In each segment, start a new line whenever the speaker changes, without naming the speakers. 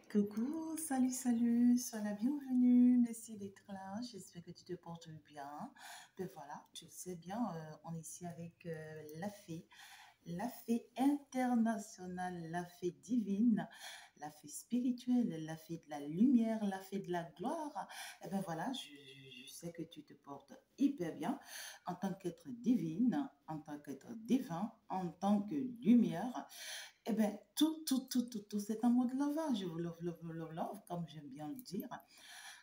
Coucou, salut, salut, sois la bienvenue, merci d'être là, j'espère que tu te portes bien. Ben voilà, tu le sais bien, on est ici avec la fée internationale, la fée divine, la fée spirituelle, la fée de la lumière, la fée de la gloire. Et ben voilà, je sais que tu te portes hyper bien en tant qu'être divine, en tant qu'être divin, en tant que lumière. Eh bien, tout, c'est un mot de lavage. Je vous love, love, love, love, comme j'aime bien le dire.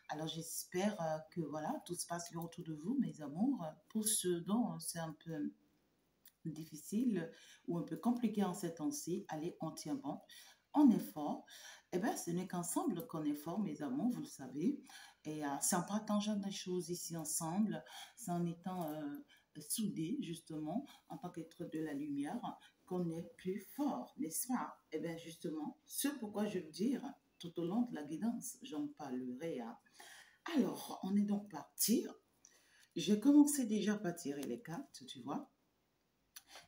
Alors, j'espère que voilà, tout se passe bien autour de vous, mes amours. Pour ceux dont c'est un peu difficile ou un peu compliqué en ces temps-ci, allez, on tient bon, on est fort. Eh bien, ce n'est qu'ensemble qu'on est fort, mes amours, vous le savez. Et c'est en partageant des choses ici ensemble, c'est en étant soudés, justement, en tant qu'être de la lumière, qu'on est plus fort, n'est-ce pas? Eh bien, justement, ce pourquoi je veux dire, tout au long de la guidance, j'en parlerai. Alors, on est donc parti. J'ai commencé déjà par tirer les cartes, tu vois.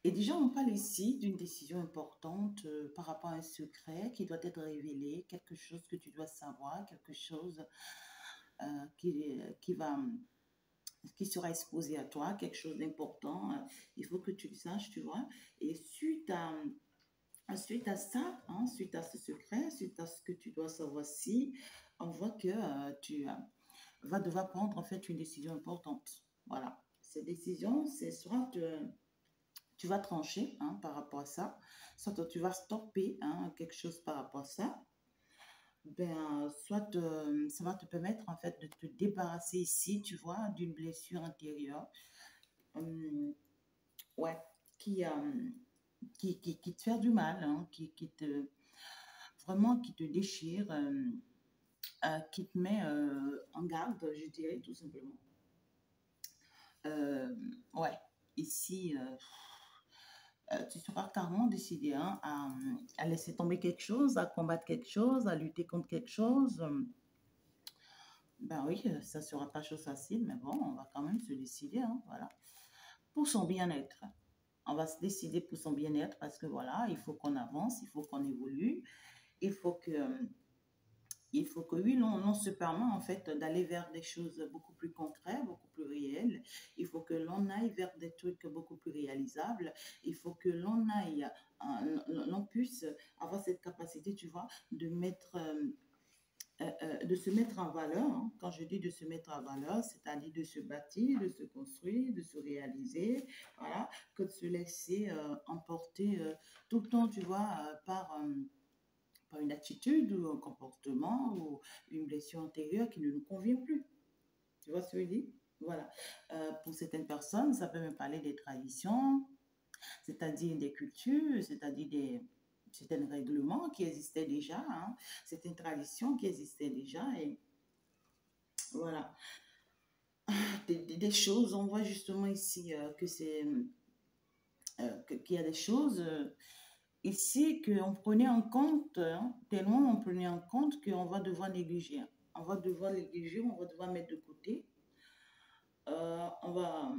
Et déjà, on parle ici d'une décision importante par rapport à un secret qui doit être révélé, quelque chose que tu dois savoir, quelque chose euh, qui va, qui sera exposé à toi, quelque chose d'important. Il faut que tu le saches, tu vois. Et suite à ça, hein, suite à ce secret, suite à ce que tu dois savoir si, on voit que tu vas devoir prendre en fait une décision importante. Voilà. Cette décision, c'est soit tu vas trancher hein, par rapport à ça, soit tu vas stopper hein, quelque chose par rapport à ça, ben, soit ça va te permettre en fait de te débarrasser ici, tu vois, d'une blessure intérieure, hum, ouais, qui, qui te fait du mal, hein, qui te, vraiment qui te déchire, qui te met en garde, je dirais tout simplement. Euh, ouais, ici, tu seras carrément décidé hein, à laisser tomber quelque chose, à combattre quelque chose, à lutter contre quelque chose. Ben oui, ça ne sera pas chose facile, mais bon, on va quand même se décider, hein, voilà. Pour son bien-être. On va se décider pour son bien-être parce que voilà, il faut qu'on avance, il faut qu'on évolue, il faut que, oui, l'on se permet en fait d'aller vers des choses beaucoup plus concrètes, beaucoup plus réelles. Il faut que l'on aille vers des trucs beaucoup plus réalisables. Il faut que l'on aille, l'on puisse avoir cette capacité, tu vois, de se mettre en valeur. Hein. Quand je dis de se mettre en valeur, c'est-à-dire de se bâtir, de se construire, de se réaliser, voilà, que de se laisser emporter tout le temps, tu vois, par une attitude ou un comportement ou une blessure antérieure qui ne nous convient plus. Tu vois ce que je veux dire? Voilà. Pour certaines personnes, ça peut me parler des traditions, c'est-à-dire des cultures, c'est-à-dire des certains règlements qui existaient déjà, hein, certaines traditions qui existaient déjà. Et voilà. Des choses, on voit justement ici que c'est qu'il y a des choses ici qu'on prenait en compte, hein, tellement on prenait en compte qu'on va devoir négliger. On va devoir négliger, on va devoir mettre de côté. Euh, on va,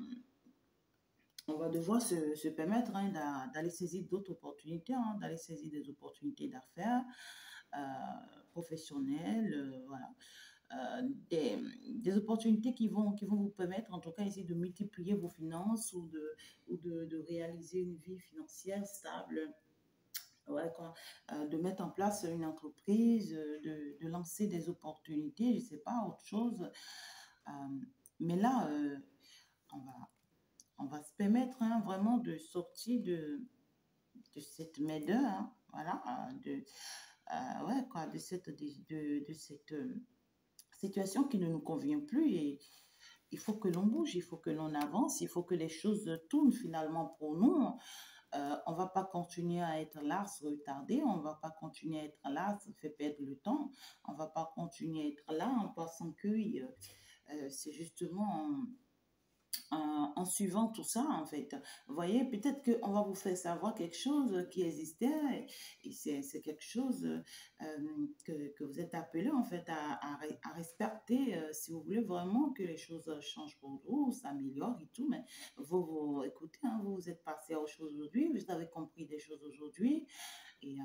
on va devoir se permettre hein, d'aller saisir d'autres opportunités, hein, d'aller saisir des opportunités d'affaires euh, professionnelles, voilà. Des opportunités qui vont vous permettre, en tout cas, ici, de multiplier vos finances ou de réaliser une vie financière stable, ouais, de mettre en place une entreprise, de lancer des opportunités, je ne sais pas, autre chose. Euh, mais là, on va, on va se permettre hein, vraiment de sortir de cette main-d'œuvre, hein, voilà, ouais, quoi, de cette situation qui ne nous convient plus et il faut que l'on bouge, il faut que l'on avance, il faut que les choses tournent finalement pour nous. On ne va pas continuer à être là, se retarder, on ne va pas continuer à être là, ça fait perdre le temps, on ne va pas continuer à être là en pensant que c'est justement en suivant tout ça, en fait. Vous voyez, peut-être qu'on va vous faire savoir quelque chose qui existait et c'est quelque chose que vous êtes appelé, en fait, à respecter si vous voulez vraiment que les choses changent pour vous, s'améliorent et tout. Mais vous écoutez, hein, vous êtes passé à autre chose aujourd'hui, vous avez compris des choses aujourd'hui et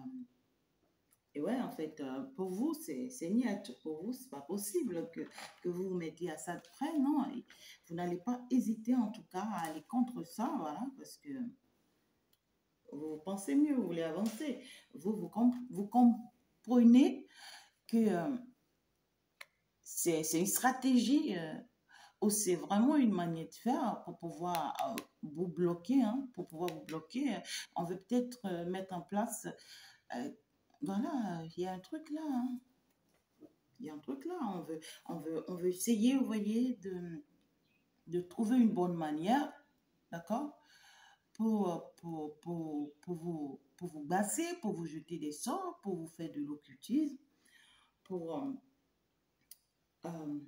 Et ouais, en fait, pour vous, c'est niette. Pour vous, c'est pas possible que vous vous mettiez à ça de près, non? Et vous n'allez pas hésiter, en tout cas, à aller contre ça, voilà, parce que vous pensez mieux, vous voulez avancer. Vous comprenez que c'est une stratégie ou c'est vraiment une manière de faire pour pouvoir vous bloquer, hein, pour pouvoir vous bloquer. On veut peut-être mettre en place, euh, voilà, il y a un truc là, hein. Il y a un truc là, on veut essayer, vous voyez, de trouver une bonne manière, d'accord, pour vous basser, pour vous jeter des sorts, pour vous faire de l'occultisme, pour, euh, euh,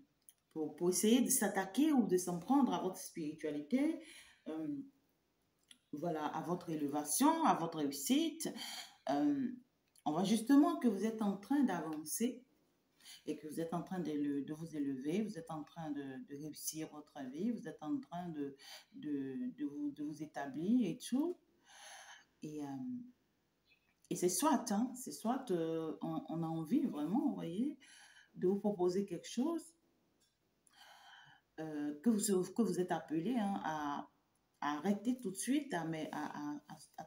pour essayer de s'attaquer ou de s'en prendre à votre spiritualité, euh, voilà, à votre élévation, à votre réussite. Euh, on voit justement que vous êtes en train d'avancer et que vous êtes en train de vous élever, vous êtes en train de réussir votre vie, vous êtes en train de vous établir et tout. Et, et c'est soit, hein, c'est soit on a envie vraiment, vous voyez, de vous proposer quelque chose que vous êtes appelé hein, à arrêter tout de suite, à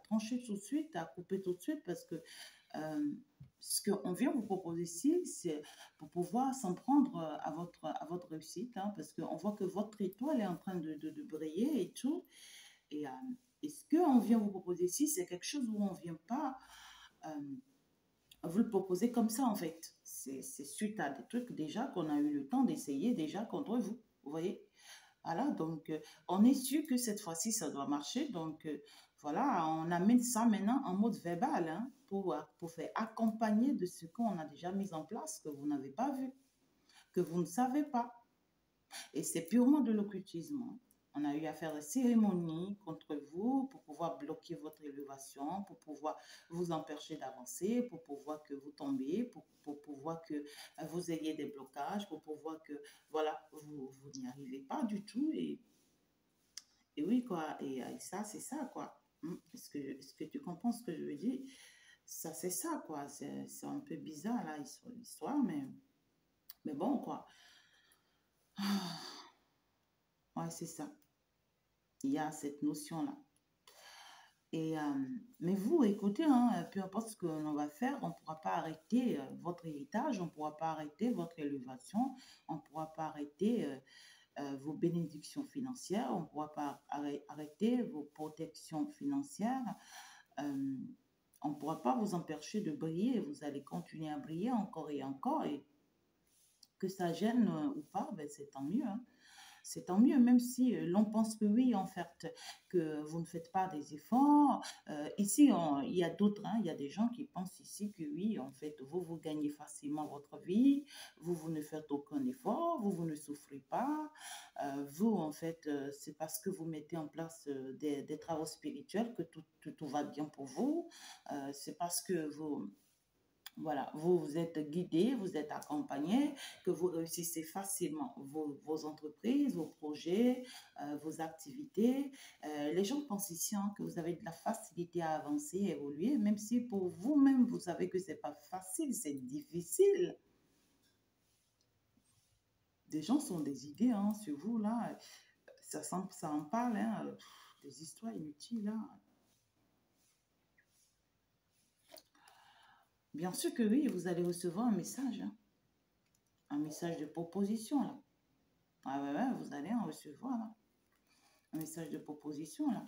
trancher tout de suite, à couper tout de suite, parce que euh, ce qu'on vient vous proposer ici, c'est pour pouvoir s'en prendre à votre réussite, hein, parce qu'on voit que votre étoile est en train de briller et tout. Et, et ce qu'on vient vous proposer ici, c'est quelque chose où on ne vient pas euh, vous le proposer comme ça, en fait. C'est suite à des trucs déjà qu'on a eu le temps d'essayer déjà contre vous. Vous voyez? Voilà, donc on est sûr que cette fois-ci, ça doit marcher. Donc voilà, on amène ça maintenant en mode verbal hein, pour faire accompagner de ce qu'on a déjà mis en place, que vous n'avez pas vu, que vous ne savez pas. Et c'est purement de l'occultisme, hein. On a eu à faire des cérémonies contre vous pour pouvoir bloquer votre élévation, pour pouvoir vous empêcher d'avancer, pour pouvoir que vous tombiez, pour pouvoir que vous ayez des blocages, pour pouvoir que, voilà, vous n'y arrivez pas du tout. Et oui, quoi. Et ça, c'est ça, quoi. Est-ce que tu comprends ce que je veux dire? Ça, c'est ça, quoi. C'est un peu bizarre, là, l'histoire, mais bon, quoi. Ouais, c'est ça. Il y a cette notion-là. Et, mais vous, écoutez, hein, peu importe ce que l'on va faire, on ne pourra pas arrêter votre héritage, on ne pourra pas arrêter votre élévation, on ne pourra pas arrêter vos bénédictions financières, on ne pourra pas arrêter vos protections financières, euh, on ne pourra pas vous empêcher de briller, vous allez continuer à briller encore et encore, et que ça gêne ou pas, ben, c'est tant mieux, hein. C'est tant mieux, même si l'on pense que oui, en fait, que vous ne faites pas des efforts. Ici, il y a d'autres, hein, il y a des gens qui pensent ici que oui, en fait, vous gagnez facilement votre vie, vous ne faites aucun effort, vous ne souffrez pas. Vous, en fait, c'est parce que vous mettez en place des travaux spirituels que tout va bien pour vous. C'est parce que voilà, vous vous êtes guidé, vous êtes accompagné, que vous réussissez facilement vos entreprises, vos projets, vos activités. Les gens pensent ici hein, que vous avez de la facilité à avancer, évoluer, même si pour vous-même, vous savez que c'est pas facile, c'est difficile. Des gens sont des idées hein, sur vous, là. Ça en parle, hein, des histoires inutiles, là. Bien sûr que oui, vous allez recevoir un message, hein, un message de proposition, là. Ah ouais, ouais, vous allez en recevoir, là. Un message de proposition, là.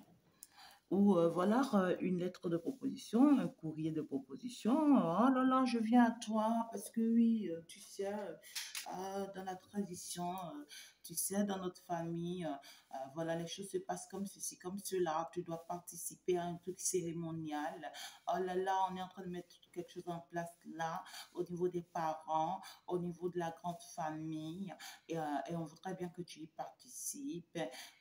Ou voilà, une lettre de proposition, un courrier de proposition. Oh là là, je viens à toi parce que oui, tu sais, dans la tradition, tu sais, dans notre famille, voilà, les choses se passent comme ceci, comme cela. Tu dois participer à un truc cérémonial. Oh là là, on est en train de mettre quelque chose en place là, au niveau des parents, au niveau de la grande famille, et on voudrait bien que tu y participes.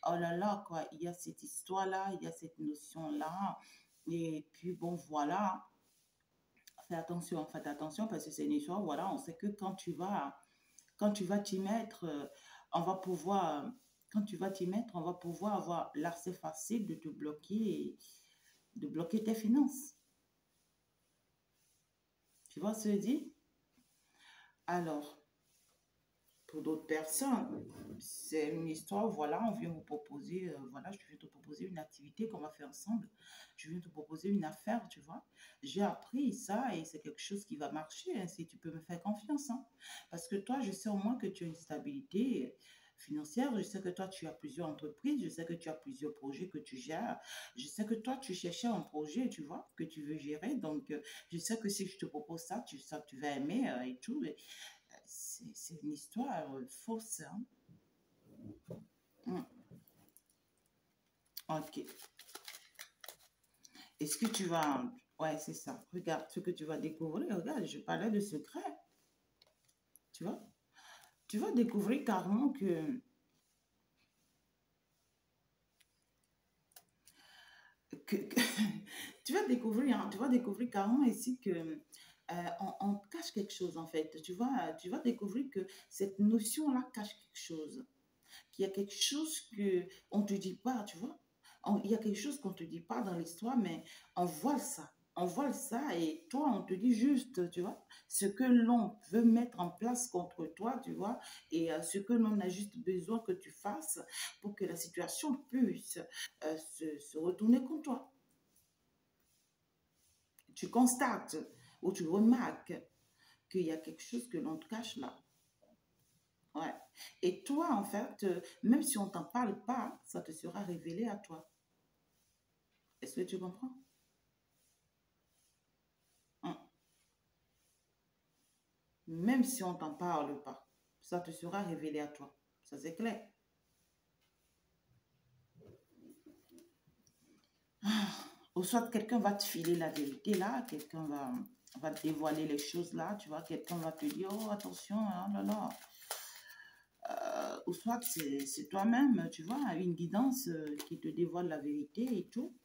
Oh là là, quoi, il y a cette histoire-là, il y a cette notion-là. Et puis, bon, voilà, faites attention parce que c'est une histoire, voilà, on sait que quand tu vas t'y mettre, on va pouvoir, quand tu vas t'y mettre, on va pouvoir avoir l'accès facile de te bloquer, de bloquer tes finances. Tu vois ce que je dis? Alors, pour d'autres personnes, c'est une histoire, voilà, on vient vous proposer, voilà, je viens te proposer une activité qu'on va faire ensemble. Je viens te proposer une affaire, tu vois. J'ai appris ça et c'est quelque chose qui va marcher, hein, si tu peux me faire confiance, hein. Parce que toi, je sais au moins que tu as une stabilité financière, je sais que toi, tu as plusieurs entreprises, je sais que tu as plusieurs projets que tu gères, je sais que toi, tu cherchais un projet, tu vois, que tu veux gérer. Donc, je sais que si je te propose ça, tu sais que tu vas aimer et tout. C'est une histoire fausse, hein. Mm. Ok. Est-ce que tu vas... Ouais, c'est ça. Regarde ce que tu vas découvrir. Regarde, je parlais de secret. Tu vois? Tu vas découvrir carrément que tu vas découvrir carrément ici que on te cache quelque chose en fait. Tu vas découvrir que cette notion-là cache quelque chose. Qu'il y a quelque chose que on te dit pas, tu vois. Il y a quelque chose qu'on te dit pas dans l'histoire, mais on voit ça. On voit ça et toi, on te dit juste, tu vois, ce que l'on veut mettre en place contre toi, tu vois, et ce que l'on a juste besoin que tu fasses pour que la situation puisse se retourner contre toi. Tu constates ou tu remarques qu'il y a quelque chose que l'on te cache là. Ouais. Et toi, en fait, même si on t'en parle pas, ça te sera révélé à toi. Est-ce que tu comprends? Hum. Même si on t'en parle pas, ça te sera révélé à toi. Ça, c'est clair. Ou soit quelqu'un va te filer la vérité là, va te dévoiler les choses là, tu vois, quelqu'un va te dire, oh attention, hein, là là. Ou soit c'est toi-même, tu vois, une guidance qui te dévoile la vérité et tout.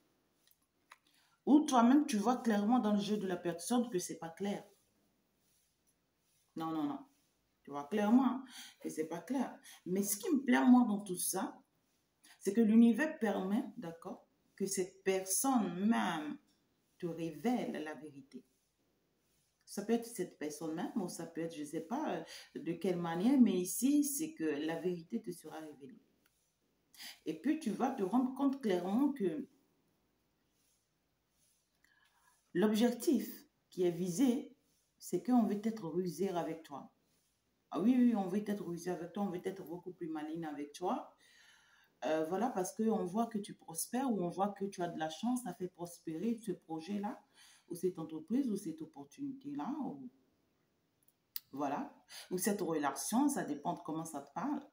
Ou toi-même, tu vois clairement dans le jeu de la personne que c'est pas clair. Non, non, non. Tu vois clairement hein, que c'est pas clair. Mais ce qui me plaît, moi, dans tout ça, c'est que l'univers permet, d'accord, que cette personne même te révèle la vérité. Ça peut être cette personne même, ou ça peut être, je ne sais pas de quelle manière, mais ici, c'est que la vérité te sera révélée. Et puis, tu vas te rendre compte clairement que l'objectif qui est visé, c'est qu'on veut être rusé avec toi. Ah oui, oui, on veut être rusé avec toi, on veut être beaucoup plus maligne avec toi. Voilà, parce qu'on voit que tu prospères ou on voit que tu as de la chance à faire prospérer ce projet-là, ou cette entreprise, ou cette opportunité-là, ou voilà, ou cette relation, ça dépend de comment ça te parle.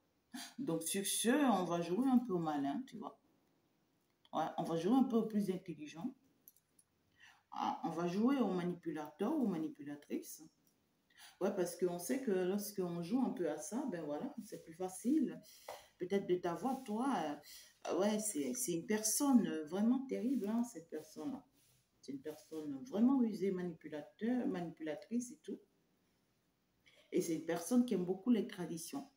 Donc, sur ce, on va jouer un peu au malin, tu vois. Ouais, on va jouer un peu au plus intelligent. Ah, on va jouer au manipulateur ou manipulatrice. Ouais, parce qu'on sait que lorsqu'on joue un peu à ça, ben voilà, c'est plus facile. Peut-être de t'avoir, toi, ouais, c'est une personne vraiment terrible, hein, cette personne-là. C'est une personne vraiment rusée, manipulateur, manipulatrice et tout. Et c'est une personne qui aime beaucoup les traditions.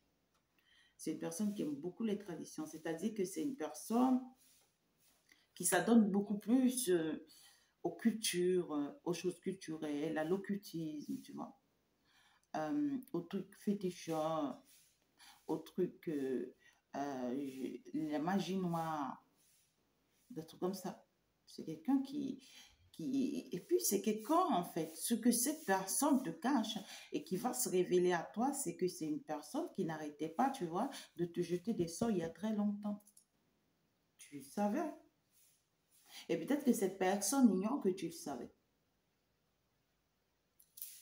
C'est une personne qui aime beaucoup les traditions. C'est-à-dire que c'est une personne qui s'adonne beaucoup plus aux cultures, aux choses culturelles, à l'occultisme, tu vois, aux trucs féticheurs, aux trucs, la magie noire, des trucs comme ça. C'est quelqu'un et puis c'est quelqu'un, en fait, ce que cette personne te cache et qui va se révéler à toi, c'est que c'est une personne qui n'arrêtait pas, tu vois, de te jeter des sorts il y a très longtemps. Tu le savais. Et peut-être que cette personne ignore que tu le savais.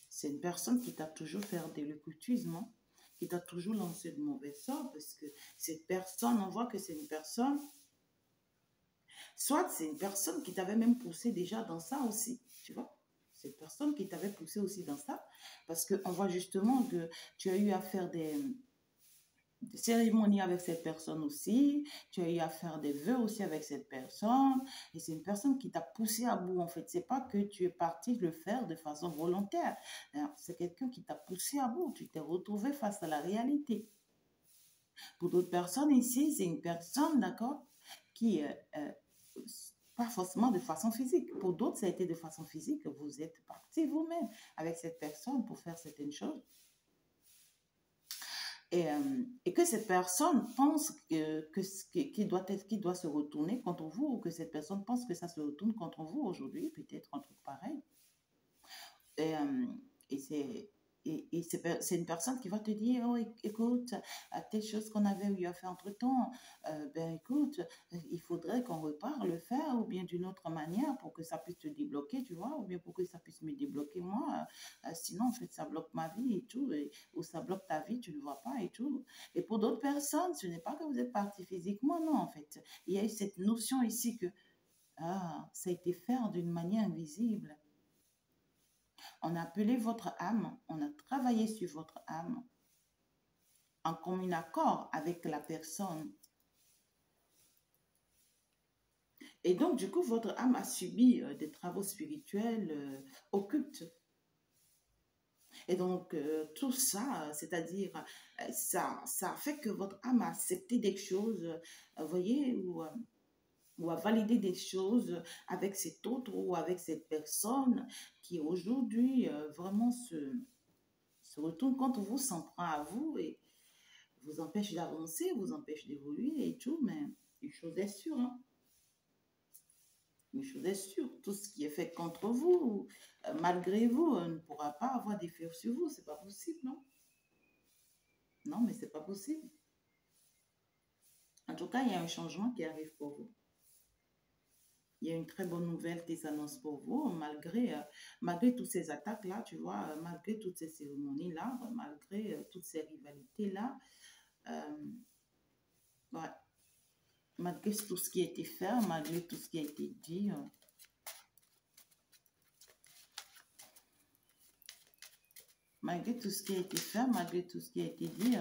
C'est une personne qui t'a toujours fait de l'occultisme, hein, qui t'a toujours lancé de mauvais sorts, parce que cette personne, on voit que c'est une personne, soit c'est une personne qui t'avait même poussé déjà dans ça aussi, tu vois. Cette personne qui t'avait poussé aussi dans ça, parce qu'on voit justement que tu as eu à faire des cérémonies avec cette personne aussi, tu as eu à faire des vœux aussi avec cette personne, et c'est une personne qui t'a poussé à bout en fait. C'est pas que tu es parti le faire de façon volontaire, c'est quelqu'un qui t'a poussé à bout, tu t'es retrouvé face à la réalité. Pour d'autres personnes ici, c'est une personne, d'accord, qui, pas forcément de façon physique. Pour d'autres, ça a été de façon physique. Vous êtes parti vous-même avec cette personne pour faire certaines choses. Et que cette personne pense qu'il doit se retourner contre vous, ou que cette personne pense que ça se retourne contre vous aujourd'hui, peut-être un truc pareil. Et, et c'est c'est une personne qui va te dire, oh, écoute, à telle chose qu'on avait eu à faire entre-temps, ben écoute, il faudrait qu'on repart le faire, ou bien d'une autre manière pour que ça puisse te débloquer, tu vois, ou bien pour que ça puisse me débloquer moi. Sinon, en fait, ça bloque ma vie et tout, ou ça bloque ta vie, tu ne le vois pas et tout. Et pour d'autres personnes, ce n'est pas que vous êtes parti physiquement, non, en fait. Il y a eu cette notion ici que, ça a été fait d'une manière invisible. On a appelé votre âme, on a travaillé sur votre âme en commun accord avec la personne. Et donc, du coup, votre âme a subi des travaux spirituels occultes. Et donc, tout ça, c'est-à-dire, ça fait que votre âme a accepté des choses, vous voyez, ou à valider des choses avec cet autre ou avec cette personne qui aujourd'hui vraiment se retourne contre vous, s'en prend à vous et vous empêche d'avancer, vous empêche d'évoluer et tout, mais une chose est sûre, hein. Une chose est sûre, tout ce qui est fait contre vous, malgré vous, ne pourra pas avoir d'effet sur vous, c'est pas possible, non? Non, mais c'est pas possible. En tout cas, il y a un changement qui arrive pour vous. Il y a une très bonne nouvelle qui s'annonce pour vous, malgré toutes ces attaques-là, tu vois, malgré toutes ces cérémonies-là, malgré toutes ces rivalités-là. Ouais. Malgré tout ce qui a été fait, malgré tout ce qui a été dit. Malgré tout ce qui a été fait, malgré tout ce qui a été dit,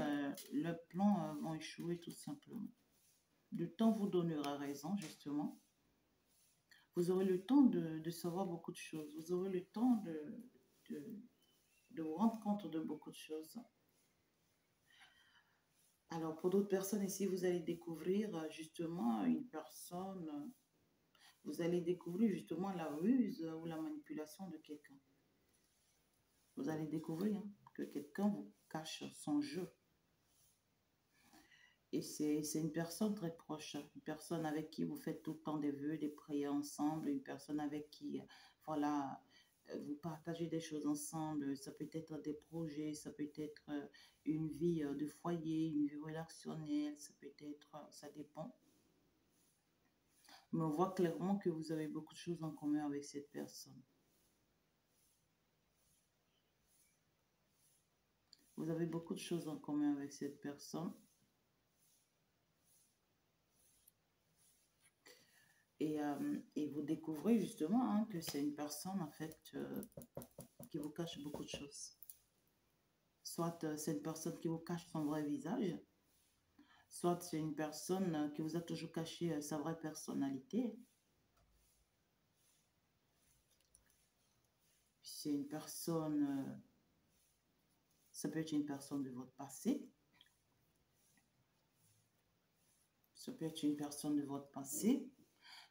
le plan va échouer tout simplement. Le temps vous donnera raison, justement. Vous aurez le temps de savoir beaucoup de choses. Vous aurez le temps de vous rendre compte de beaucoup de choses. Alors, pour d'autres personnes ici, vous allez découvrir justement une personne, vous allez découvrir justement la ruse ou la manipulation de quelqu'un. Vous allez découvrir que quelqu'un vous cache son jeu. Et c'est une personne très proche, une personne avec qui vous faites tout le temps des vœux, des prières ensemble, une personne avec qui, voilà, vous partagez des choses ensemble. Ça peut être des projets, ça peut être une vie de foyer, une vie relationnelle, ça peut être, ça dépend. Mais on voit clairement que vous avez beaucoup de choses en commun avec cette personne. Vous avez beaucoup de choses en commun avec cette personne. Et vous découvrez justement que c'est une personne en fait qui vous cache beaucoup de choses. Soit c'est une personne qui vous cache son vrai visage, soit c'est une personne qui vous a toujours caché sa vraie personnalité. C'est une personne, ça peut être une personne de votre passé, ça peut être une personne de votre passé,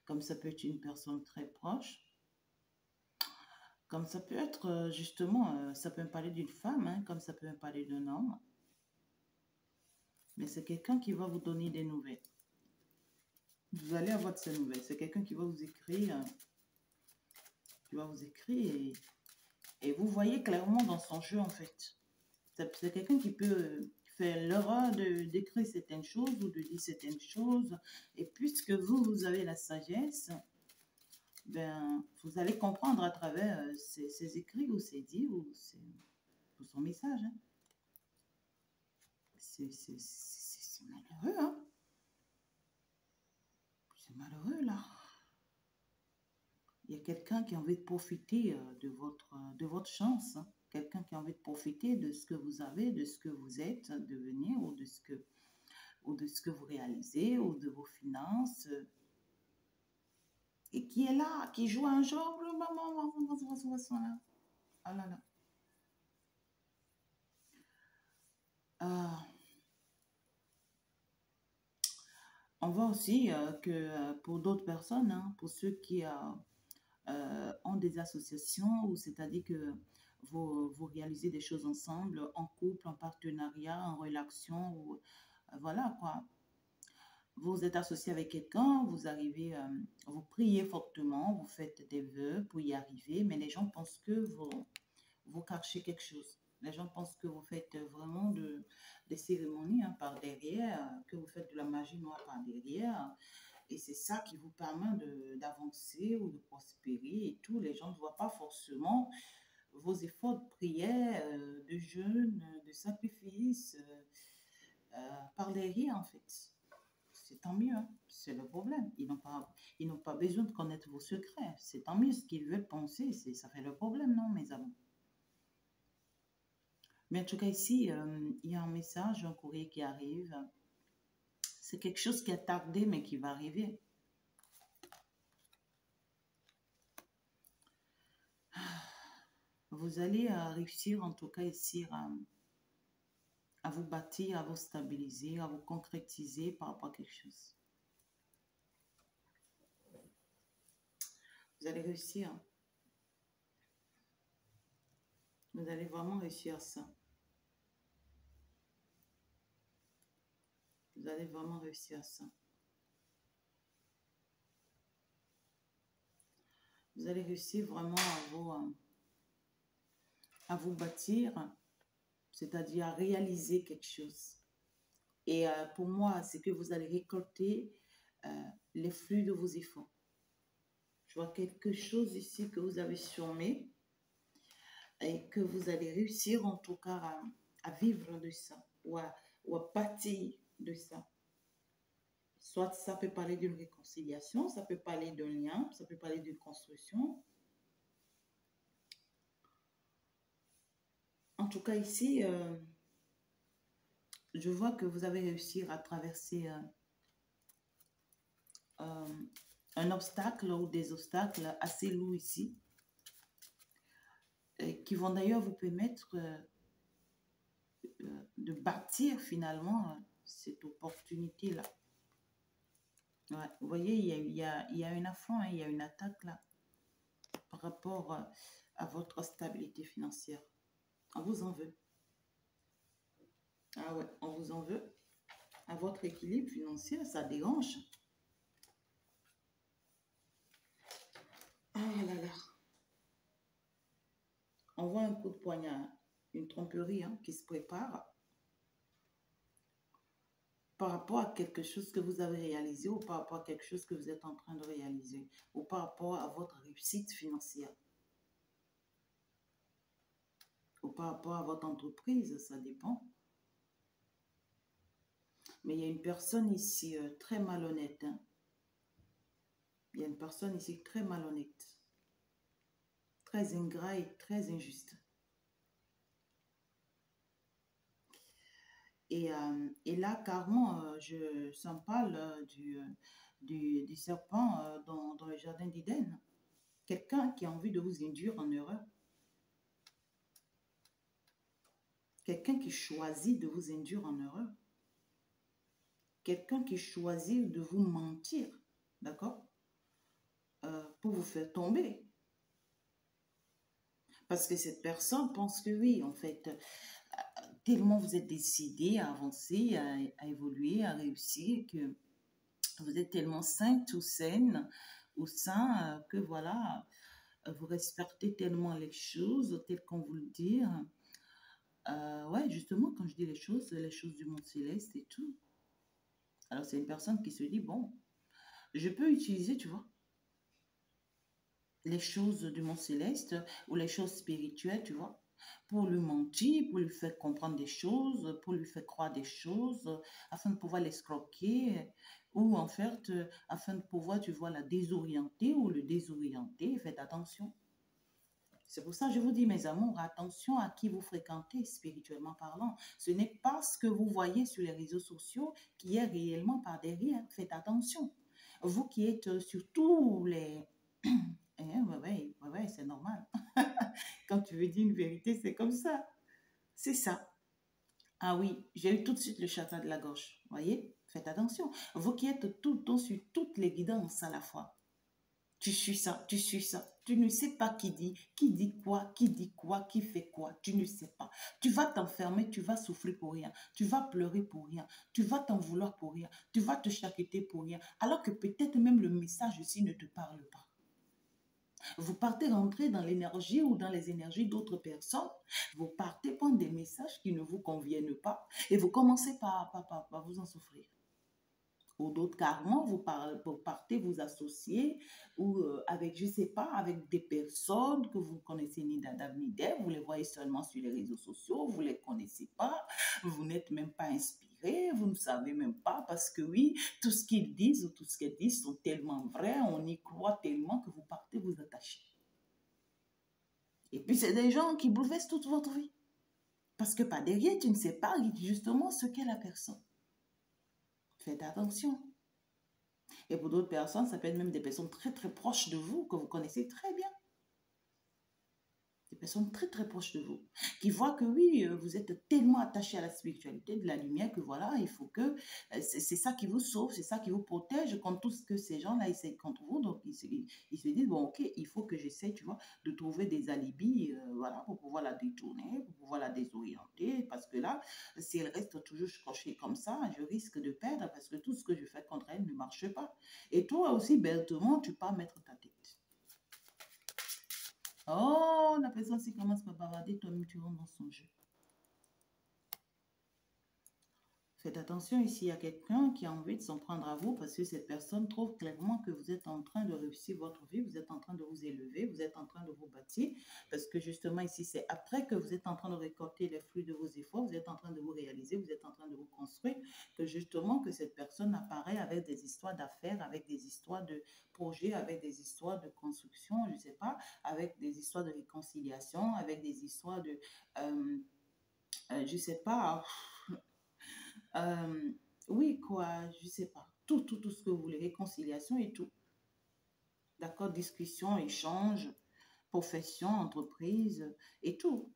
comme ça peut être une personne très proche. Comme ça peut être justement, ça peut me parler d'une femme, comme ça peut me parler d'un homme. Mais c'est quelqu'un qui va vous donner des nouvelles. Vous allez avoir de ces nouvelles. C'est quelqu'un qui va vous écrire, et vous voyez clairement dans son jeu en fait. C'est quelqu'un qui peut faire l'erreur d'écrire certaines choses ou de dire certaines choses. Et puisque vous avez la sagesse, ben, vous allez comprendre à travers ses écrits ou ses dits ou son message. C'est malheureux, hein. C'est malheureux, là. Il y a quelqu'un qui a envie de profiter de votre chance. Hein. Quelqu'un qui a envie de profiter de ce que vous avez, de ce que vous êtes devenir ou de ce que vous réalisez ou de vos finances. Et qui est là, qui joue un jeu. Ah là là. On voit aussi que pour d'autres personnes, hein, pour ceux qui ont des associations, ou c'est-à-dire que vous réalisez des choses ensemble, en couple, en partenariat, en relation, ou voilà quoi. Vous êtes associé avec quelqu'un, vous arrivez, vous priez fortement, vous faites des vœux pour y arriver, mais les gens pensent que vous cachez quelque chose. Les gens pensent que vous faites vraiment des cérémonies hein, par derrière, que vous faites de la magie noire par derrière. Et c'est ça qui vous permet d'avancer ou de prospérer et tout. Les gens ne voient pas forcément vos efforts de prière, de jeûne, de sacrifice par derrière en fait. C'est tant mieux, hein. C'est le problème. Ils n'ont pas besoin de connaître vos secrets. C'est tant mieux ce qu'ils veulent penser. Ça fait le problème, non, mes amis? Mais en tout cas, ici, il y a un message, un courrier qui arrive. C'est quelque chose qui a tardé, mais qui va arriver. Vous allez réussir, en tout cas, ici, à vous bâtir, à vous stabiliser, à vous concrétiser par rapport à quelque chose. Vous allez réussir. Vous allez vraiment réussir à ça. Vous allez vraiment réussir à ça. Vous allez réussir vraiment à vous bâtir, c'est-à-dire à réaliser quelque chose. Et pour moi, c'est que vous allez récolter les fruits de vos efforts. Je vois quelque chose ici que vous avez surmé et que vous allez réussir en tout cas à vivre de ça ou à bâtir de ça. Soit ça peut parler d'une réconciliation, ça peut parler d'un lien, ça peut parler d'une construction. En tout cas ici, je vois que vous avez réussi à traverser un obstacle ou des obstacles assez lourds ici, qui vont d'ailleurs vous permettre de bâtir finalement cette opportunité-là. Ouais, vous voyez, il y a un affront, hein, il y a une attaque là par rapport à votre stabilité financière. On vous en veut. Ah ouais, on vous en veut. À votre équilibre financier, ça dérange. Ah là là. On voit un coup de poignard, une tromperie hein, qui se prépare par rapport à quelque chose que vous avez réalisé ou par rapport à quelque chose que vous êtes en train de réaliser ou par rapport à votre réussite financière ou par rapport à votre entreprise, ça dépend. Mais il y a une personne ici très malhonnête. Hein. Il y a une personne ici très malhonnête, très ingrat et très injuste. Et là, carrément, ça me parle du serpent dans le jardin d'Éden. Quelqu'un qui a envie de vous induire en erreur. Quelqu'un qui choisit de vous induire en erreur. Quelqu'un qui choisit de vous mentir, d'accord, pour vous faire tomber. Parce que cette personne pense que oui, en fait, tellement vous êtes décidé à avancer, à évoluer, à réussir, que vous êtes tellement sainte ou saine ou sain que voilà, vous respectez tellement les choses telles qu'on vous le dit. Ouais, justement, quand je dis les choses du monde céleste et tout. Alors, c'est une personne qui se dit, bon, je peux utiliser, tu vois, les choses du monde céleste ou les choses spirituelles, tu vois, pour lui mentir, pour lui faire comprendre des choses, pour lui faire croire des choses, afin de pouvoir l'escroquer ou en fait, afin de pouvoir, tu vois, la désorienter ou le désorienter. Faites attention. C'est pour ça que je vous dis, mes amours, attention à qui vous fréquentez spirituellement parlant. Ce n'est pas ce que vous voyez sur les réseaux sociaux qui est réellement par derrière. Faites attention. Vous qui êtes sur tous les... ouais, c'est normal. Quand tu veux dire une vérité, c'est comme ça. C'est ça. Ah oui, j'ai eu tout de suite le chakra de la gorge. Voyez? Faites attention. Vous qui êtes tout le temps sur toutes les guidances à la fois. Tu suis ça, tu suis ça. Tu ne sais pas qui dit quoi, qui dit quoi, qui fait quoi. Tu ne sais pas. Tu vas t'enfermer, tu vas souffrir pour rien. Tu vas pleurer pour rien. Tu vas t'en vouloir pour rien. Tu vas te chaqueter pour rien. Alors que peut-être même le message aussi ne te parle pas. Vous partez rentrer dans l'énergie ou dans les énergies d'autres personnes. Vous partez prendre des messages qui ne vous conviennent pas. Et vous commencez par vous en souffrir. Ou d'autres carrément, vous partez vous associer ou avec, je ne sais pas, avec des personnes que vous ne connaissez ni d'Adam ni d'Ève, vous les voyez seulement sur les réseaux sociaux, vous ne les connaissez pas, vous n'êtes même pas inspiré, vous ne savez même pas parce que oui, tout ce qu'ils disent ou tout ce qu'elles disent sont tellement vrais, on y croit tellement que vous partez vous attacher. Et puis c'est des gens qui bouleversent toute votre vie. Parce que par derrière, tu ne sais pas justement ce qu'est la personne. Faites attention. Et pour d'autres personnes, ça peut être même des personnes très très proches de vous, que vous connaissez très bien. Des personnes très très proches de vous, qui voient que oui, vous êtes tellement attaché à la spiritualité, de la lumière, que voilà, il faut que c'est ça qui vous sauve, c'est ça qui vous protège contre tout ce que ces gens-là essayent contre vous. Donc ils se disent, bon ok, il faut que j'essaie, tu vois, de trouver des alibis, voilà, pour pouvoir la détourner, pour pouvoir la désorienter, parce que là, si elle reste toujours scotchée comme ça, je risque de perdre, parce que tout ce que je fais contre elle ne marche pas. Et toi aussi, bêtement, tu peux mettre ta tête. Oh, la personne qui commence par bavarder, toi-même tu rentres dans son jeu. Faites attention ici, il y a quelqu'un qui a envie de s'en prendre à vous parce que cette personne trouve clairement que vous êtes en train de réussir votre vie, vous êtes en train de vous élever, vous êtes en train de vous bâtir parce que justement ici, c'est après que vous êtes en train de récolter les fruits de vos efforts, vous êtes en train de vous réaliser, vous êtes en train de vous construire, que justement que cette personne apparaît avec des histoires d'affaires, avec des histoires de projets, avec des histoires de construction, je ne sais pas, avec des histoires de réconciliation, avec des histoires de, je ne sais pas, euh, oui, quoi, je sais pas. Tout ce que vous voulez, réconciliation et tout. D'accord, discussion, échange, profession, entreprise et tout.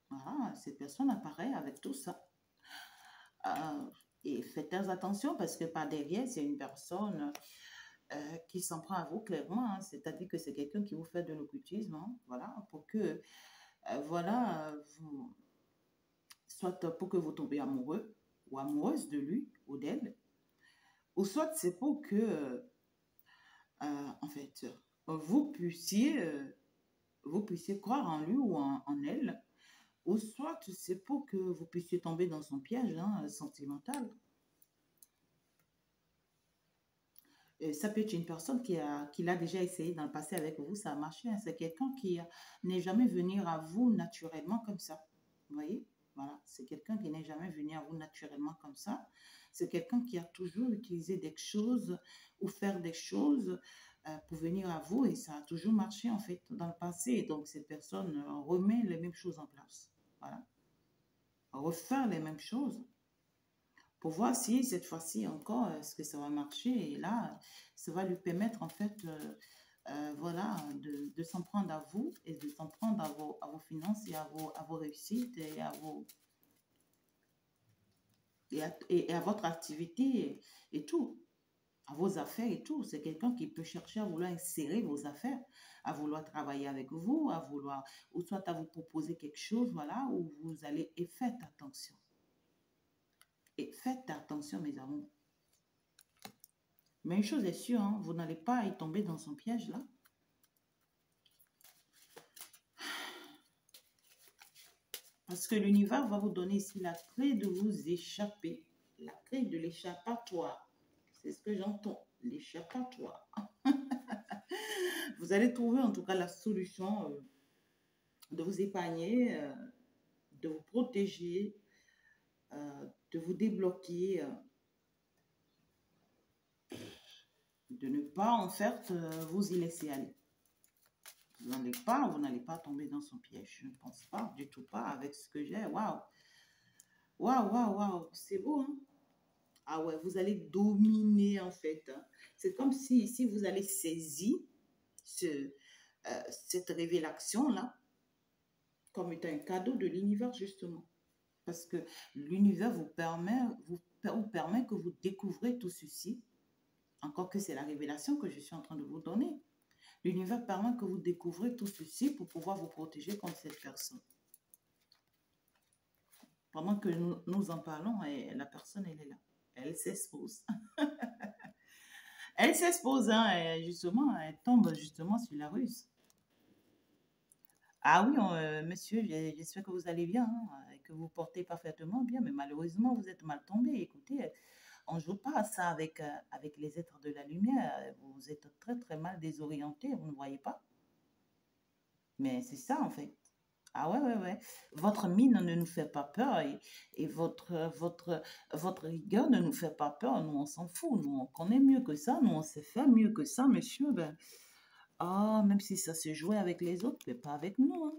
Voilà, cette personne apparaît avec tout ça. Et faites très attention parce que par derrière, c'est une personne qui s'en prend à vous clairement. Hein. C'est-à-dire que c'est quelqu'un qui vous fait de l'occultisme. Hein, voilà, pour que, voilà, soit pour que vous tombiez amoureux ou amoureuse de lui ou d'elle, ou soit c'est pour que, en fait, vous puissiez croire en lui ou en elle, ou soit c'est pour que vous puissiez tomber dans son piège hein, sentimental. Et ça peut être une personne qui l'a déjà essayé dans le passé avec vous, ça a marché. Hein. C'est quelqu'un qui n'est jamais venu à vous naturellement comme ça. Vous voyez? Voilà, c'est quelqu'un qui n'est jamais venu à vous naturellement comme ça. C'est quelqu'un qui a toujours utilisé des choses ou faire des choses pour venir à vous et ça a toujours marché en fait dans le passé. Donc cette personne remet les mêmes choses en place. Voilà. Refaire les mêmes choses pour voir si cette fois-ci encore, est-ce que ça va marcher. Et là, ça va lui permettre en fait, voilà, de s'en prendre à vous et de s'en prendre à vos finances et à vos réussites et à vos et à votre activité et tout, à vos affaires et tout. C'est quelqu'un qui peut chercher à vouloir insérer vos affaires, à vouloir travailler avec vous, à vouloir, ou soit à vous proposer quelque chose, voilà, où vous allez, et faites attention. Et faites attention, mes amours. Mais une chose est sûre, hein, vous n'allez pas y tomber dans son piège, là. Parce que l'univers va vous donner ici la clé de vous échapper. La clé de l'échappatoire. C'est ce que j'entends, l'échappatoire. Vous allez trouver en tout cas la solution de vous épargner, de vous protéger, de vous débloquer, de ne pas en fait vous y laisser aller. Vous n'allez pas tomber dans son piège. Je ne pense pas, du tout pas, avec ce que j'ai. Waouh! Waouh, waouh, waouh! C'est beau, hein? Ah ouais, vous allez dominer en fait. Hein. C'est comme si vous allez saisir cette révélation-là comme étant un cadeau de l'univers, justement. Parce que l'univers vous permet que vous découvrez tout ceci, encore que c'est la révélation que je suis en train de vous donner. L'univers permet que vous découvrez tout ceci pour pouvoir vous protéger contre cette personne. Pendant que nous en parlons, la personne, elle est là. Elle s'expose. Elle s'expose, hein, et justement, elle tombe justement sur la ruse. Ah oui, monsieur, j'espère que vous allez bien, hein, et que vous portez parfaitement bien, mais malheureusement, vous êtes mal tombé. Écoutez, on ne joue pas à ça avec les êtres de la lumière. Vous êtes très, très mal désorienté, vous ne voyez pas? Mais c'est ça, en fait. Ah ouais, ouais, ouais. Votre mine ne nous fait pas peur et votre rigueur ne nous fait pas peur. Nous, on s'en fout. Nous, on connaît mieux que ça. Nous, on sait faire mieux que ça, monsieur. Ben, ah, même si ça se jouait avec les autres, mais pas avec nous, hein.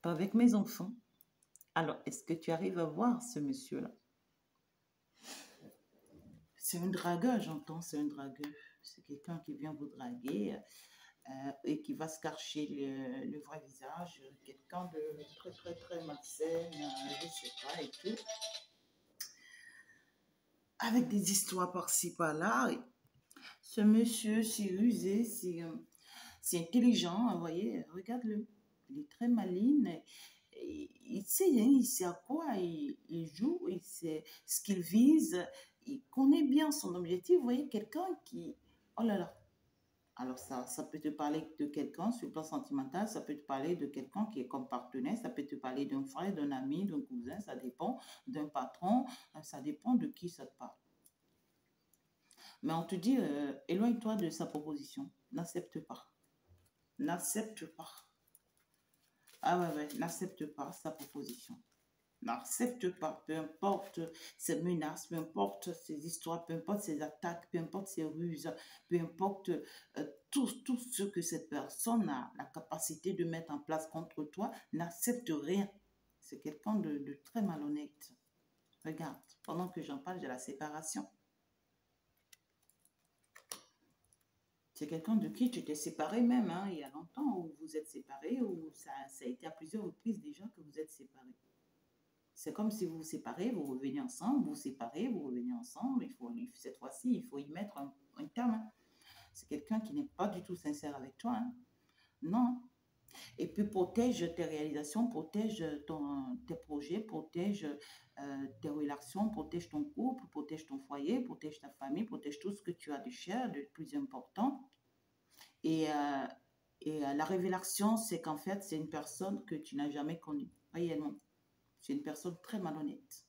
Pas avec mes enfants. Alors, est-ce que tu arrives à voir ce monsieur-là? C'est un dragueur, j'entends, c'est un dragueur. C'est quelqu'un qui vient vous draguer et qui va se cacher le vrai visage. Quelqu'un de très, très, très malsain, je ne sais pas, et tout. Avec des histoires par-ci, par-là. Ce monsieur, c'est rusé, c'est intelligent, vous voyez, regarde-le. Il est très maligne. Il sait, hein, il sait à quoi il joue, il sait ce qu'il vise, il connaît bien son objectif. Vous voyez, quelqu'un qui... Oh là là. Alors ça peut te parler de quelqu'un sur le plan sentimental, ça peut te parler de quelqu'un qui est comme partenaire, ça peut te parler d'un frère, d'un ami, d'un cousin, ça dépend, d'un patron, ça dépend de qui ça te parle. Mais on te dit, éloigne-toi de sa proposition, n'accepte pas, n'accepte pas. Ah ouais, ouais, n'accepte pas sa proposition. N'accepte pas, peu importe ses menaces, peu importe ses histoires, peu importe ses attaques, peu importe ses ruses, peu importe tout ce que cette personne a la capacité de mettre en place contre toi, n'accepte rien. C'est quelqu'un de très malhonnête. Regarde, pendant que j'en parle de la séparation, c'est quelqu'un de qui tu t'es séparé même, hein, il y a longtemps, où vous êtes séparés, ou ça a été à plusieurs reprises déjà que vous êtes séparés. C'est comme si vous vous séparez, vous revenez ensemble, vous vous séparez, vous revenez ensemble. Cette fois-ci, il faut y mettre un terme, hein. C'est quelqu'un qui n'est pas du tout sincère avec toi, hein. Non. Et puis protège tes réalisations, protège tes projets, protège tes relations, protège ton couple, protège ton foyer, protège ta famille, protège tout ce que tu as de cher, de plus important. Et, euh, la révélation, c'est qu'en fait, c'est une personne que tu n'as jamais connue, réellement. C'est une personne très malhonnête.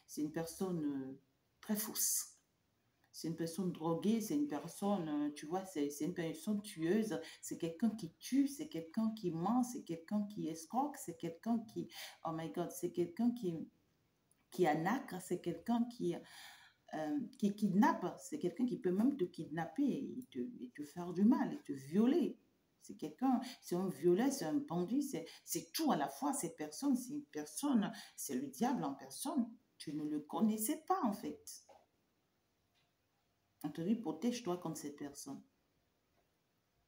C'est une personne très fausse. C'est une personne droguée, c'est une personne, tu vois, c'est une personne tueuse. C'est quelqu'un qui tue, c'est quelqu'un qui ment, c'est quelqu'un qui escroque, c'est quelqu'un qui, oh my God, c'est quelqu'un qui arnaque, c'est quelqu'un qui kidnappe, c'est quelqu'un qui peut même te kidnapper et te faire du mal, et te violer. C'est quelqu'un, c'est un violet, c'est un bandit, c'est tout à la fois. Cette personne, c'est une personne, c'est le diable en personne. Tu ne le connaissais pas en fait. On te dit, protège-toi contre cette personne.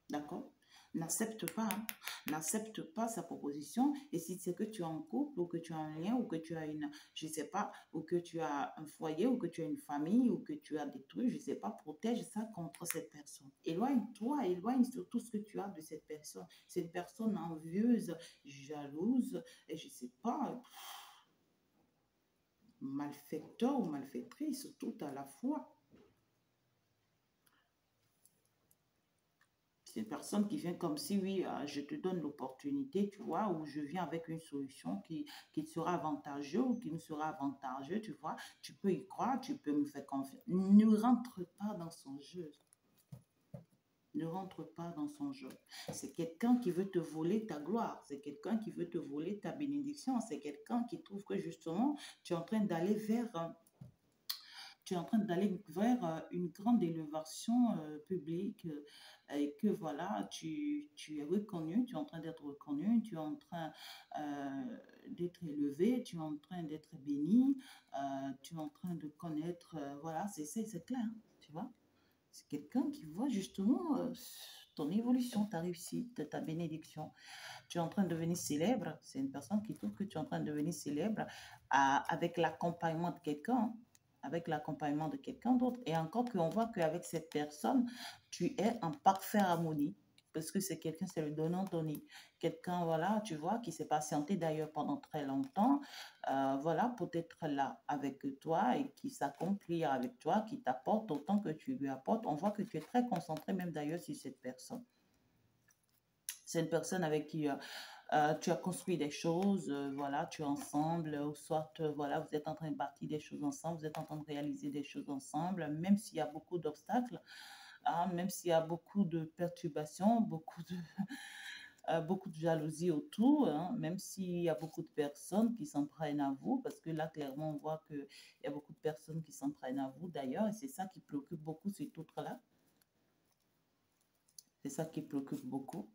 D'accord? N'accepte pas, hein. N'accepte pas sa proposition. Et si c'est que tu es en couple, ou que tu as un lien, ou que tu as une, je ne sais pas, ou que tu as un foyer, ou que tu as une famille, ou que tu as des trucs, je ne sais pas, protège ça contre cette personne. Éloigne-toi, éloigne sur tout ce que tu as de cette personne. C'est une personne envieuse, jalouse, et je ne sais pas, malfaiteur ou malfaitrice, tout à la fois. C'est une personne qui vient comme si, oui, je te donne l'opportunité, tu vois, ou je viens avec une solution qui te sera avantageuse ou qui me sera avantageuse, tu vois. Tu peux y croire, tu peux me faire confiance. Ne rentre pas dans son jeu. Ne rentre pas dans son jeu. C'est quelqu'un qui veut te voler ta gloire. C'est quelqu'un qui veut te voler ta bénédiction. C'est quelqu'un qui trouve que justement, tu es en train d'aller vers tu es en train d'aller vers une grande élévation publique et que voilà, tu es reconnu, tu es en train d'être reconnu, tu es en train d'être élevé, tu es en train d'être béni, tu es en train de connaître, voilà, c'est clair, hein, tu vois. C'est quelqu'un qui voit justement ton évolution, ta réussite, ta bénédiction. Tu es en train de devenir célèbre. C'est une personne qui trouve que tu es en train de devenir célèbre avec l'accompagnement de quelqu'un, hein, avec l'accompagnement de quelqu'un d'autre. Et encore qu'on voit qu'avec cette personne, tu es en parfaite harmonie. Parce que c'est quelqu'un, c'est le donnant-donné. Quelqu'un, voilà, tu vois, qui s'est patienté d'ailleurs pendant très longtemps, voilà, pour être là avec toi et qui s'accomplit avec toi, qui t'apporte autant que tu lui apportes. On voit que tu es très concentré même d'ailleurs sur cette personne. C'est une personne avec qui tu as construit des choses, voilà, tu es ensemble, ou soit, voilà, vous êtes en train de bâtir des choses ensemble, vous êtes en train de réaliser des choses ensemble, même s'il y a beaucoup d'obstacles, hein, même s'il y a beaucoup de perturbations, beaucoup de jalousie autour, hein, même s'il y a beaucoup de personnes qui s'en prennent à vous, parce que là, clairement, on voit qu'il y a beaucoup de personnes qui s'en prennent à vous d'ailleurs, et c'est ça qui préoccupe beaucoup cet autre-là. C'est ça qui préoccupe beaucoup.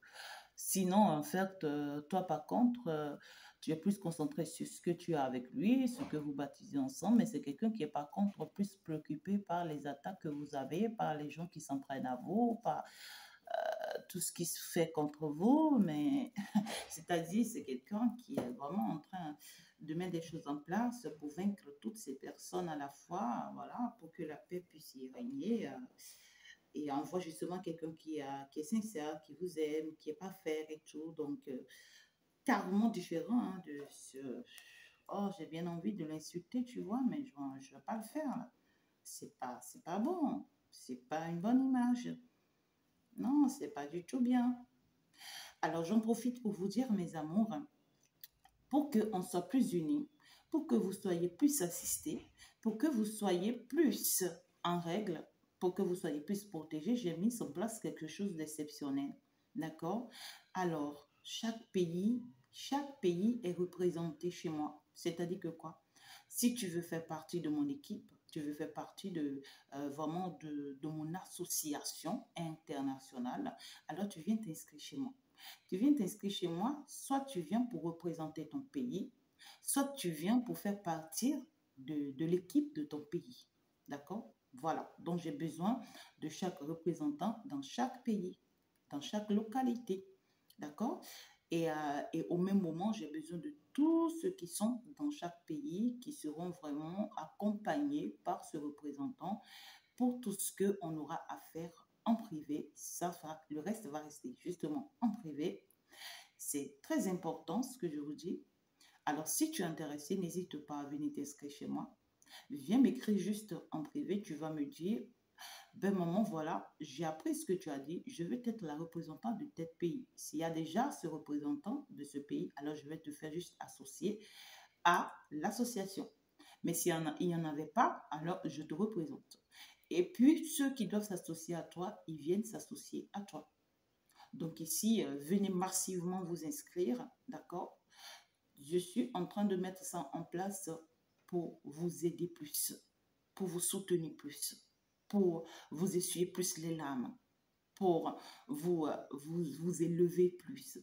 Sinon, en fait, toi, par contre, tu es plus concentré sur ce que tu as avec lui, ce que vous baptisez ensemble, mais c'est quelqu'un qui est par contre plus préoccupé par les attaques que vous avez, par les gens qui s'en prennent à vous, par tout ce qui se fait contre vous, mais c'est-à-dire c'est quelqu'un qui est vraiment en train de mettre des choses en place pour vaincre toutes ces personnes à la fois, voilà, pour que la paix puisse y régner. Et on voit justement quelqu'un qui est sincère, qui vous aime, qui est parfait et tout. Donc, carrément différent hein, de ce... Oh, j'ai bien envie de l'insulter, tu vois, mais je ne vais pas le faire. Là. C'est pas bon. C'est pas une bonne image. Non, c'est pas du tout bien. Alors, j'en profite pour vous dire, mes amours, pour qu'on soit plus unis, pour que vous soyez plus assistés, pour que vous soyez plus en règle, pour que vous soyez plus protégés, j'ai mis en place quelque chose d'exceptionnel. D'accord? Alors, chaque pays est représenté chez moi. C'est-à-dire que quoi? Si tu veux faire partie de mon équipe, tu veux faire partie vraiment de mon association internationale, alors tu viens t'inscrire chez moi. Tu viens t'inscrire chez moi, soit tu viens pour représenter ton pays, soit tu viens pour faire partie de l'équipe de ton pays. D'accord? Voilà. Donc, j'ai besoin de chaque représentant dans chaque pays, dans chaque localité. D'accord? Et au même moment, j'ai besoin de tous ceux qui sont dans chaque pays, qui seront vraiment accompagnés par ce représentant pour tout ce qu'on aura à faire en privé. Le reste va rester justement en privé. C'est très important ce que je vous dis. Alors, si tu es intéressé, n'hésite pas à venir t'inscrire chez moi. Viens m'écrire juste en privé. Tu vas me dire, ben maman, voilà, j'ai appris ce que tu as dit. Je veux être la représentante de tel pays. S'il y a déjà ce représentant de ce pays, alors je vais te faire juste associer à l'association. Mais s'il n'y en avait pas, alors je te représente. Et puis, ceux qui doivent s'associer à toi, ils viennent s'associer à toi. Donc ici, venez massivement vous inscrire, d'accord? Je suis en train de mettre ça en place pour vous aider plus, pour vous soutenir plus, pour vous essuyer plus les larmes, pour vous élever plus,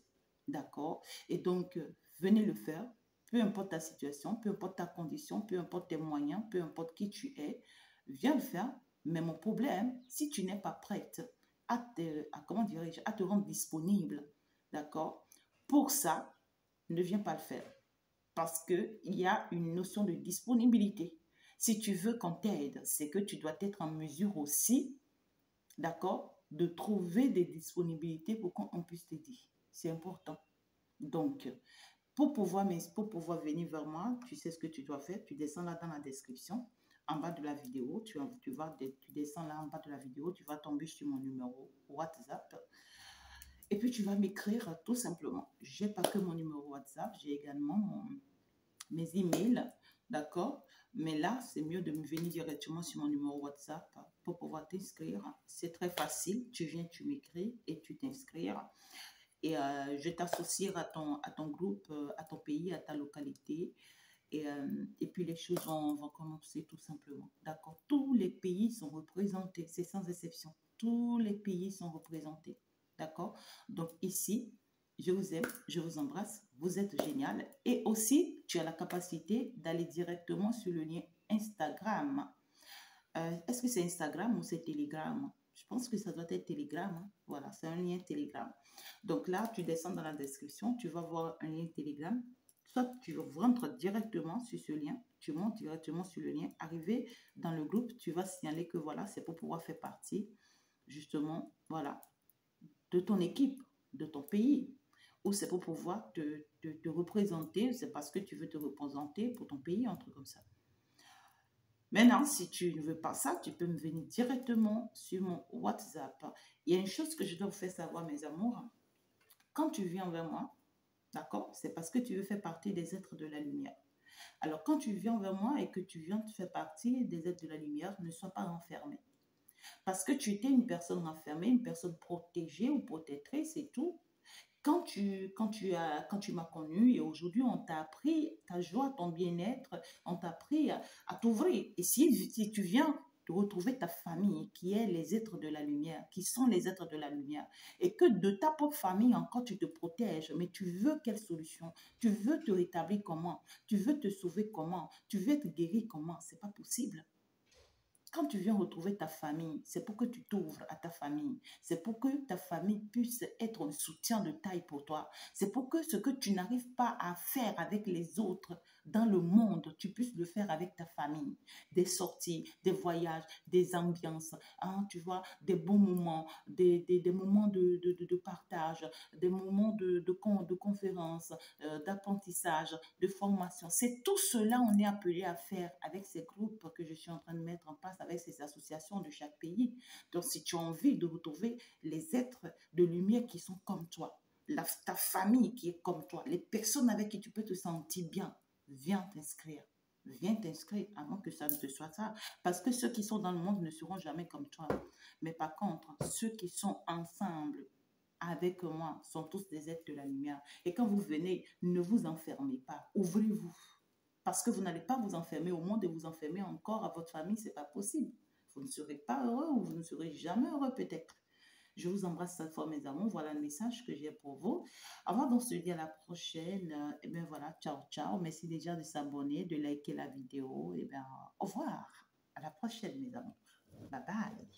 d'accord? Et donc, venez le faire, peu importe ta situation, peu importe ta condition, peu importe tes moyens, peu importe qui tu es, viens le faire. Mais mon problème, si tu n'es pas prête comment dirais-je, à te rendre disponible, d'accord? Pour ça, ne viens pas le faire parce qu'il y a une notion de disponibilité. Si tu veux qu'on t'aide, c'est que tu dois être en mesure aussi, d'accord, de trouver des disponibilités pour qu'on puisse t'aider. C'est important. Donc, pour pouvoir venir vers moi, tu sais ce que tu dois faire. Tu descends là dans la description, en bas de la vidéo. Tu descends là en bas de la vidéo, tu vas tomber sur mon numéro WhatsApp. Et puis, tu vas m'écrire tout simplement. Je n'ai pas que mon numéro WhatsApp, j'ai également mes emails, d'accord? Mais là, c'est mieux de me venir directement sur mon numéro WhatsApp pour pouvoir t'inscrire. C'est très facile. Tu viens, tu m'écris et tu t'inscrire. Et je t'associe à ton groupe, à ton pays, à ta localité. Et puis les choses vont commencer tout simplement. D'accord? Tous les pays sont représentés, c'est sans exception. Tous les pays sont représentés. D'accord? Donc ici, je vous aime, je vous embrasse, vous êtes génial. Et aussi, tu as la capacité d'aller directement sur le lien Instagram. Est-ce que c'est Instagram ou c'est Telegram? Je pense que ça doit être Telegram, hein. Voilà, c'est un lien Telegram. Donc là, tu descends dans la description, tu vas voir un lien Telegram. Soit tu rentres directement sur ce lien, tu montes directement sur le lien. Arrivé dans le groupe, tu vas signaler que voilà, c'est pour pouvoir faire partie, justement, voilà, de ton équipe, de ton pays. Ou c'est pour pouvoir te représenter, c'est parce que tu veux te représenter pour ton pays, un truc comme ça. Maintenant, si tu ne veux pas ça, tu peux me venir directement sur mon WhatsApp. Il y a une chose que je dois vous faire savoir, mes amours. Quand tu viens vers moi, d'accord, c'est parce que tu veux faire partie des êtres de la lumière. Alors, quand tu viens vers moi et que tu viens de faire partie des êtres de la lumière, ne sois pas renfermé. Parce que tu étais une personne renfermée, une personne protégée ou protectrice et tout. Quand tu m'as connu et aujourd'hui, on t'a appris ta joie, ton bien-être, on t'a appris à t'ouvrir. Et si tu viens de retrouver ta famille, qui est les êtres de la lumière, qui sont les êtres de la lumière, et que de ta propre famille encore tu te protèges, mais tu veux quelle solution? Tu veux te rétablir comment? Tu veux te sauver comment? Tu veux être guéri comment? C'est pas possible. Quand tu viens retrouver ta famille, c'est pour que tu t'ouvres à ta famille. C'est pour que ta famille puisse être un soutien de taille pour toi. C'est pour que ce que tu n'arrives pas à faire avec les autres dans le monde, tu puisses le faire avec ta famille. Des sorties, des voyages, des ambiances, hein, tu vois, des bons moments, des moments de partage, des moments de conférence, d'apprentissage, de formation. C'est tout cela on est appelé à faire avec ces groupes que je suis en train de mettre en place, avec ces associations de chaque pays. Donc, si tu as envie de retrouver les êtres de lumière qui sont comme toi, ta famille qui est comme toi, les personnes avec qui tu peux te sentir bien, viens t'inscrire. Viens t'inscrire avant que ça ne te soit ça. Parce que ceux qui sont dans le monde ne seront jamais comme toi. Mais par contre, ceux qui sont ensemble avec moi sont tous des êtres de la lumière. Et quand vous venez, ne vous enfermez pas. Ouvrez-vous. Parce que vous n'allez pas vous enfermer au monde et vous enfermer encore à votre famille, ce n'est pas possible. Vous ne serez pas heureux ou vous ne serez jamais heureux peut-être. Je vous embrasse cette fois, mes amours. Voilà le message que j'ai pour vous. Avant d'en se dire à la prochaine, et bien voilà, ciao, ciao. Merci déjà de s'abonner, de liker la vidéo. Et bien, au revoir. À la prochaine, mes amours. Bye bye.